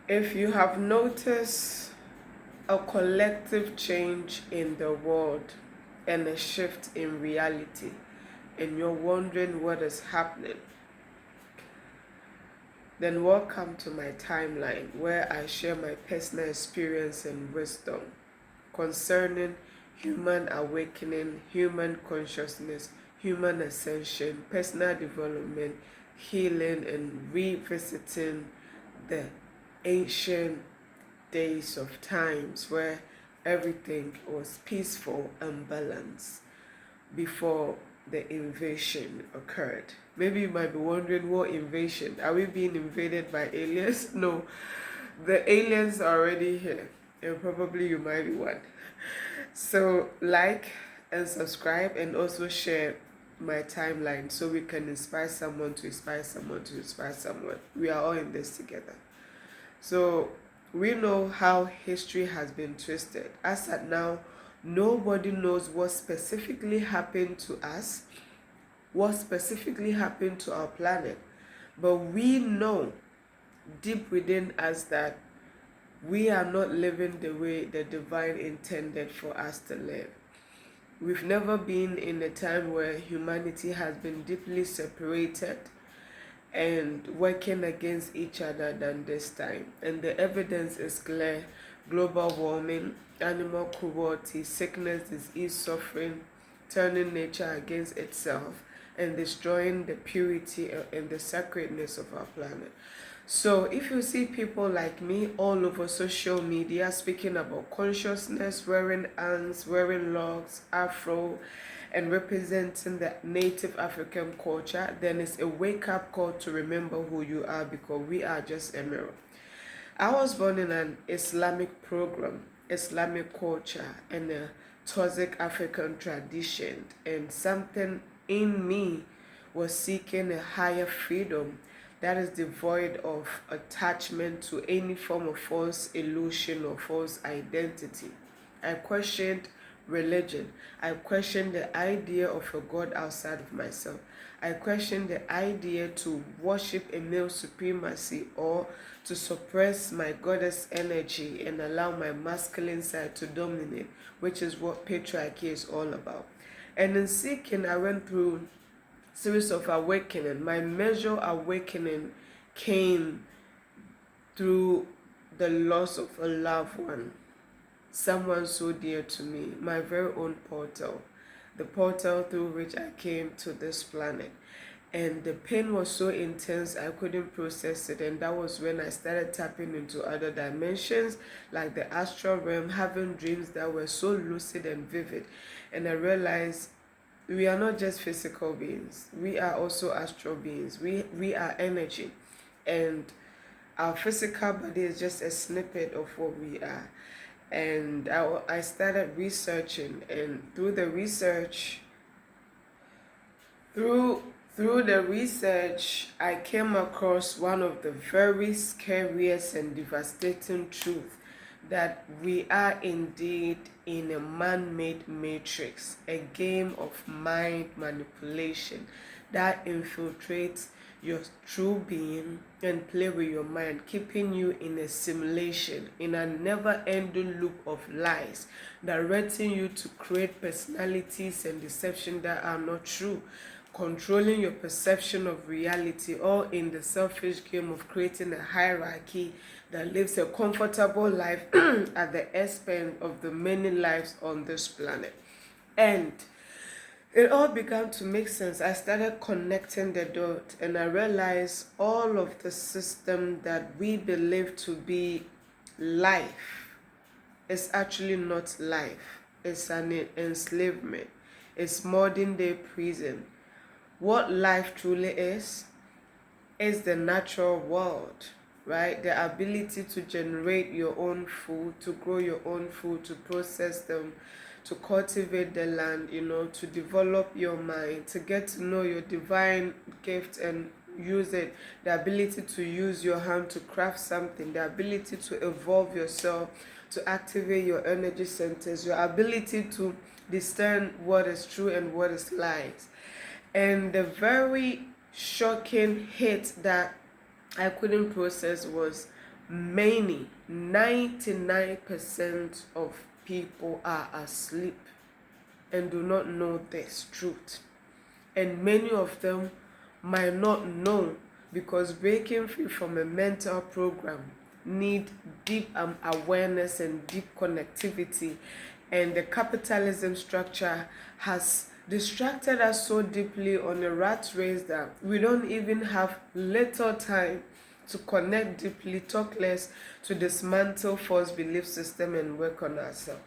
If you have noticed a collective change in the world and a shift in reality, and you're wondering what is happening, then welcome to my timeline where I share my personal experience and wisdom concerning human awakening, human consciousness, human ascension, personal development, healing, and revisiting the ancient days of times where everything was peaceful and balanced before the invasion occurred. Maybe you might be wondering, what invasion? Are we being invaded by aliens? No, the aliens are already here, and probably you might be one. So, like and subscribe, and also share my timeline so we can inspire someone to inspire someone to inspire someone. We are all in this together. So we know how history has been twisted. As at now, nobody knows what specifically happened to us, what specifically happened to our planet. But we know deep within us that we are not living the way the divine intended for us to live. We've never been in a time where humanity has been deeply separated and working against each other than this time. And the evidence is clear: global warming, animal cruelty, sickness, disease, suffering, turning nature against itself, and destroying the purity and the sacredness of our planet. So if you see people like me all over social media speaking about consciousness, wearing ants, wearing locks, afro, and representing the native African culture, then it's a wake-up call to remember who you are, because we are just a mirror. I was born in an Islamic program, Islamic culture, and a Toxic African tradition, and something in me was seeking a higher freedom that is devoid of attachment to any form of false illusion or false identity. I questioned religion. I questioned the idea of a God outside of myself. I questioned the idea to worship a male supremacy or to suppress my goddess energy and allow my masculine side to dominate, which is what patriarchy is all about. And in seeking, I went through series of awakening. My major awakening came through the loss of a loved one, someone so dear to me, my very own portal, the portal through which I came to this planet. And the pain was so intense I couldn't process it, and that was when I started tapping into other dimensions like the astral realm, having dreams that were so lucid and vivid. And I realized we are not just physical beings, we are also astral beings. We are energy, and our physical body is just a snippet of what we are. And I started researching, and through the research, I came across one of the very scariest and devastating truths, that we are indeed in a man-made matrix, a game of mind manipulation that infiltrates your true being and play with your mind, keeping you in a simulation, in a never-ending loop of lies, directing you to create personalities and deception that are not true, controlling your perception of reality, all in the selfish game of creating a hierarchy that lives a comfortable life at the expense of the many lives on this planet. And it all began to make sense. I started connecting the dots, and I realized all of the system that we believe to be life is actually not life. It's an enslavement. It's modern day prison. What life truly is the natural world, right? The ability to generate your own food, to grow your own food, to process them, to cultivate the land, to develop your mind, to get to know your divine gift and use it, the ability to use your hand to craft something, the ability to evolve yourself, to activate your energy centers, your ability to discern what is true and what is lies. And the very shocking hit that I couldn't process was Many, 99% of people are asleep and do not know this truth. And many of them might not know, because breaking free from a mental program need deep awareness and deep connectivity. And the capitalism structure has distracted us so deeply on a rat race that we don't even have little time to connect deeply, talk less, to dismantle false belief system and work on ourselves.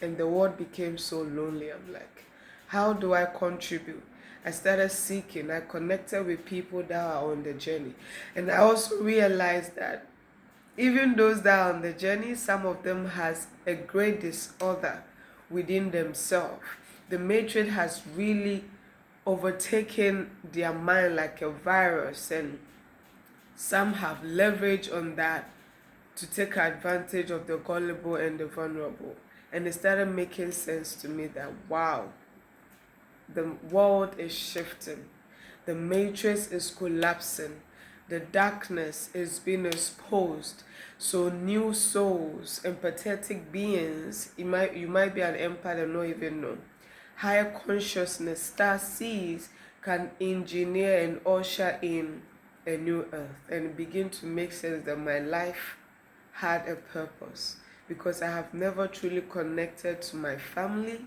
And the world became so lonely. I'm like, how do I contribute? I started seeking. I connected with people that are on the journey. And I also realized that even those that are on the journey, some of them has a great disorder within themselves. The matrix has really overtaken their mind like a virus, and some have leverage on that to take advantage of the gullible and the vulnerable. And it started making sense to me that, wow, the world is shifting, the matrix is collapsing, the darkness is being exposed. So new souls, empathetic beings, you might be an empath and not even know. Higher consciousness, star seeds, can engineer and usher in a new earth, and begin to make sense that my life had a purpose, because I have never truly connected to my family,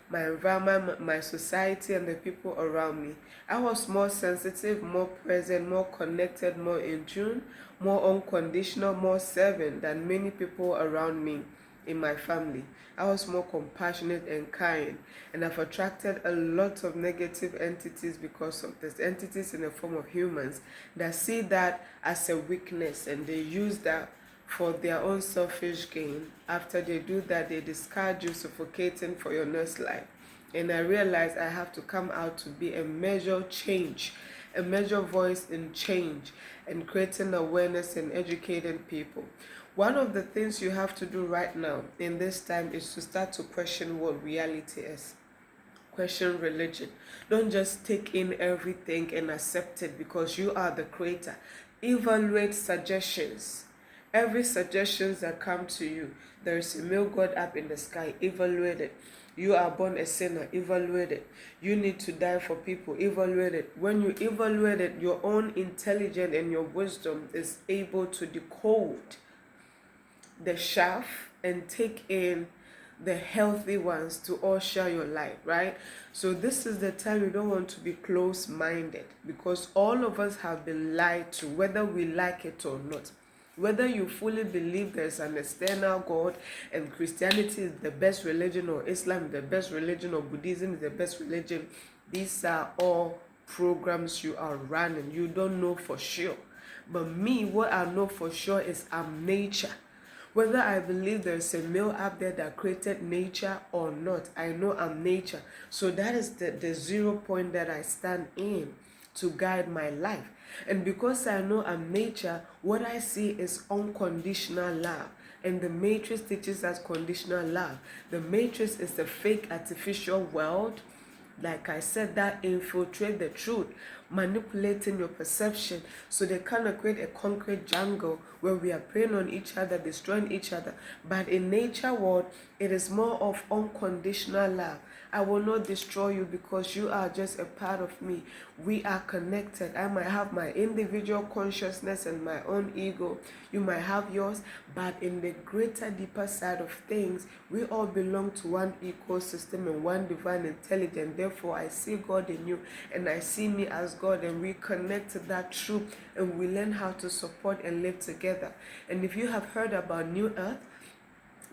my environment, my society, and the people around me. I was more sensitive, more present, more connected, more in tune, more unconditional, more serving than many people around me in my family. I was more compassionate and kind, and I've attracted a lot of negative entities because of this. Entities in the form of humans that see that as a weakness, and they use that for their own selfish gain. After they do that, they discard you, suffocating for your next life. And I realized I have to come out to be a major change, a major voice in change, and creating awareness and educating people. One of the things you have to do right now in this time is to start to question what reality is. Question religion. Don't just take in everything and accept it because you are the creator. Evaluate suggestions. Every suggestions that come to you, there is a male God up in the sky, evaluate it. You are born a sinner, evaluate it. You need to die for people, evaluate it. When you evaluate it, your own intelligence and your wisdom is able to decode the chaff and take in the healthy ones to usher your life, right? So this is the time you don't want to be close-minded, because all of us have been lied to, whether we like it or not. Whether you fully believe there's an external God and Christianity is the best religion, or Islam is the best religion, or Buddhism is the best religion, these are all programs you are running. You don't know for sure. But me, what I know for sure is I'm nature. Whether I believe there's a male up there that created nature or not, I know I'm nature. So that is the 0 point that I stand in to guide my life. And because I know I'm nature, what I see is unconditional love. And the matrix teaches us conditional love. The matrix is a fake artificial world, like I said, that infiltrate the truth, manipulating your perception. So they kind of create a concrete jungle where we are preying on each other, destroying each other. But in nature world, it is more of unconditional love. I will not destroy you because you are just a part of me. We are connected. I might have my individual consciousness and my own ego. You might have yours, but in the greater, deeper side of things, we all belong to one ecosystem and one divine intelligence. Therefore, I see God in you and I see me as God, and we connect to that truth and we learn how to support and live together. And if you have heard about New Earth,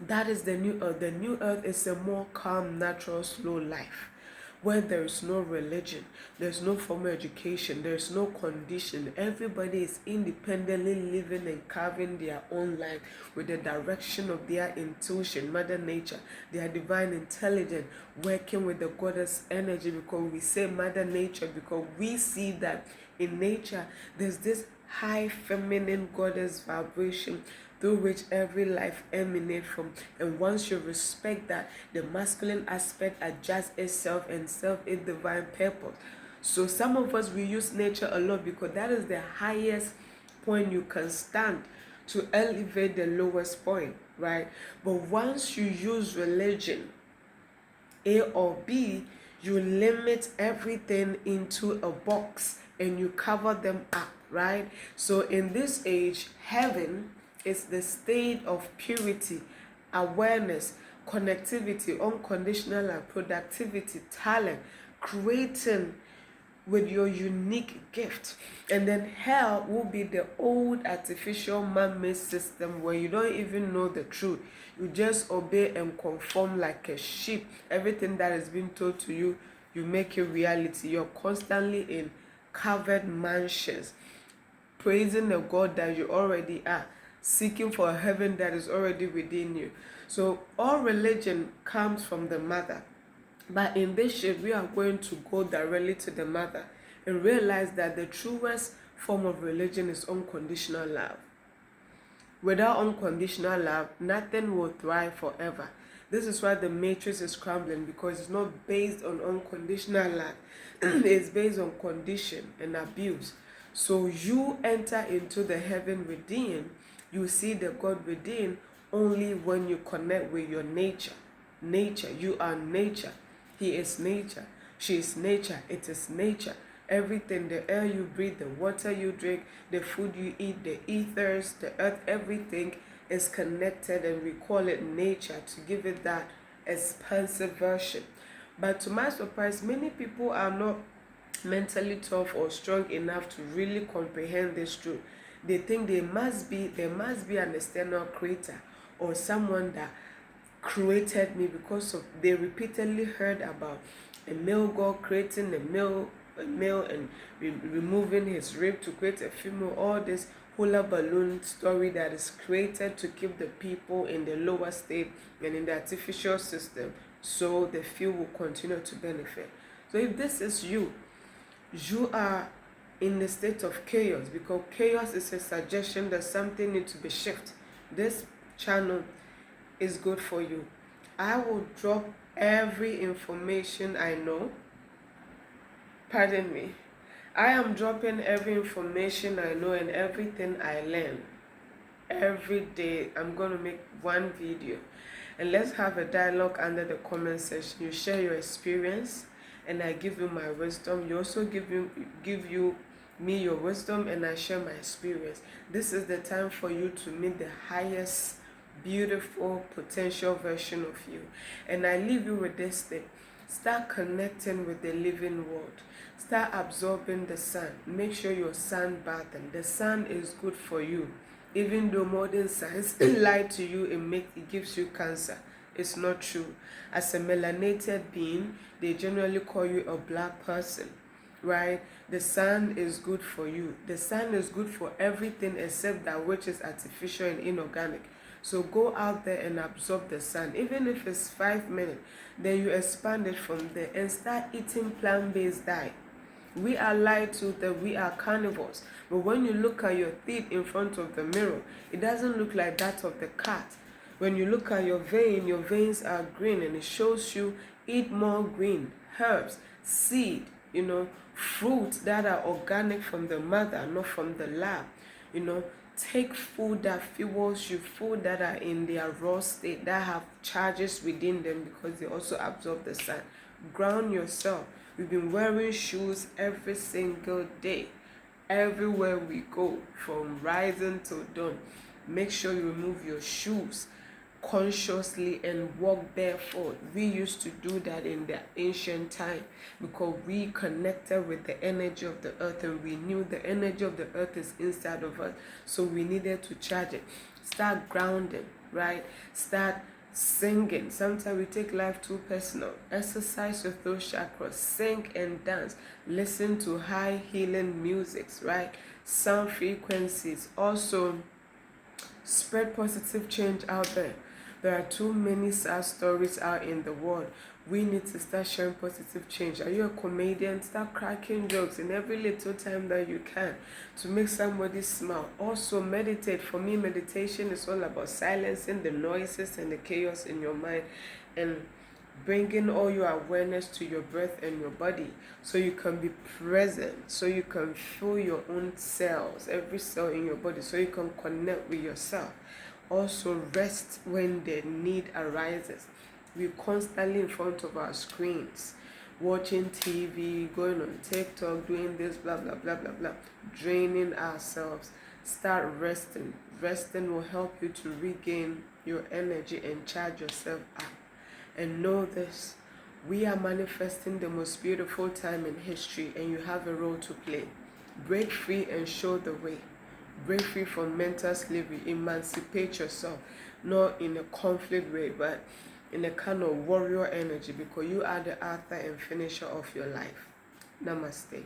that is the new earth. The new earth is a more calm, natural, slow life where there is no religion, there's no formal education, there's no condition. Everybody is independently living and carving their own life with the direction of their intuition, Mother Nature, their divine intelligence, working with the goddess energy. Because we say Mother Nature because we see that in nature there's this high feminine goddess vibration through which every life emanates from. And once you respect that, the masculine aspect adjusts itself and self is divine purpose. So some of us, we use nature a lot because that is the highest point you can stand to elevate the lowest point, right? But once you use religion, A or B, you limit everything into a box and you cover them up, right? So in this age, heaven is the state of purity, awareness, connectivity, unconditional and productivity, talent, creating with your unique gift. And then hell will be the old artificial man-made system where you don't even know the truth. You just obey and conform like a sheep. Everything that is being told to you, you make it reality. You're constantly in covered mansions, praising the God that you already are, seeking for a heaven that is already within you. So all religion comes from the mother. But in this shift, we are going to go directly to the mother and realize that the truest form of religion is unconditional love. Without unconditional love, nothing will thrive forever. This is why the matrix is crumbling, because it's not based on unconditional love. It's based on condition and abuse. So you enter into the heaven within, you see the God within only when you connect with your nature. Nature, you are nature. He is nature. She is nature. It is nature. Everything, the air you breathe, the water you drink, the food you eat, the ethers, the earth, everything is connected, and we call it nature to give it that expansive version. But to my surprise, many people are not mentally tough or strong enough to really comprehend this truth. They think there must be an external creator or someone that created me, because of they repeatedly heard about a male God creating a male and removing his rib to create a female. All this hula balloon story that is created to keep the people in the lower state and in the artificial system, so the few will continue to benefit. So if this is you, you are in the state of chaos, because chaos is a suggestion that something needs to be shifted. This channel is good for you. I will drop every information I know. Pardon me. I am dropping every information I know and everything I learn. Every day I'm going to make one video, and let's have a dialogue under the comment section. You share your experience and I give you my wisdom. You also give me your wisdom and I share my experience. This is the time for you to meet the highest beautiful potential version of you. And I leave you with this thing: start connecting with the living world. Start absorbing the sun. Make sure you're sunbathing. The sun is good for you. Even though modern science lie to you, it gives you cancer. It's not true. As a melanated being, they generally call you a black person, right? The sun is good for you. The sun is good for everything except that which is artificial and inorganic. So go out there and absorb the sun. Even if it's 5 minutes, then you expand it from there and start eating plant-based diet. We are lied to that we are carnivores. But when you look at your teeth in front of the mirror, it doesn't look like that of the cat. When you look at your veins are green, and it shows you eat more green, herbs, seed, fruits that are organic from the mother, not from the lab. Take food that fuels you, food that are in their raw state, that have charges within them because they also absorb the sun. Ground yourself. We've been wearing shoes every single day, everywhere we go, from rising till dawn. Make sure you remove your shoes consciously and walk barefoot. We used to do that in the ancient time because we connected with the energy of the earth, and we knew the energy of the earth is inside of us, so we needed to charge it. Start grounding, right? Start singing. Sometimes we take life too personal. Exercise with those chakras. Sing and dance. Listen to high healing musics, right? Sound frequencies. Also, spread positive change out there. There are too many sad stories out in the world. We need to start sharing positive change. Are you a comedian? Start cracking jokes in every little time that you can to make somebody smile. Also, meditate. For me, meditation is all about silencing the noises and the chaos in your mind and bringing all your awareness to your breath and your body so you can be present, so you can feel your own cells, every cell in your body, so you can connect with yourself. Also, rest when the need arises. We're constantly in front of our screens, watching TV, going on TikTok, doing this, blah, blah, blah, blah, blah, draining ourselves. Start resting. Resting will help you to regain your energy and charge yourself up. And know this, we are manifesting the most beautiful time in history, and you have a role to play. Break free and show the way. Break free from mental slavery. Emancipate yourself, not in a conflict way, but in a kind of warrior energy, because you are the author and finisher of your life. Namaste.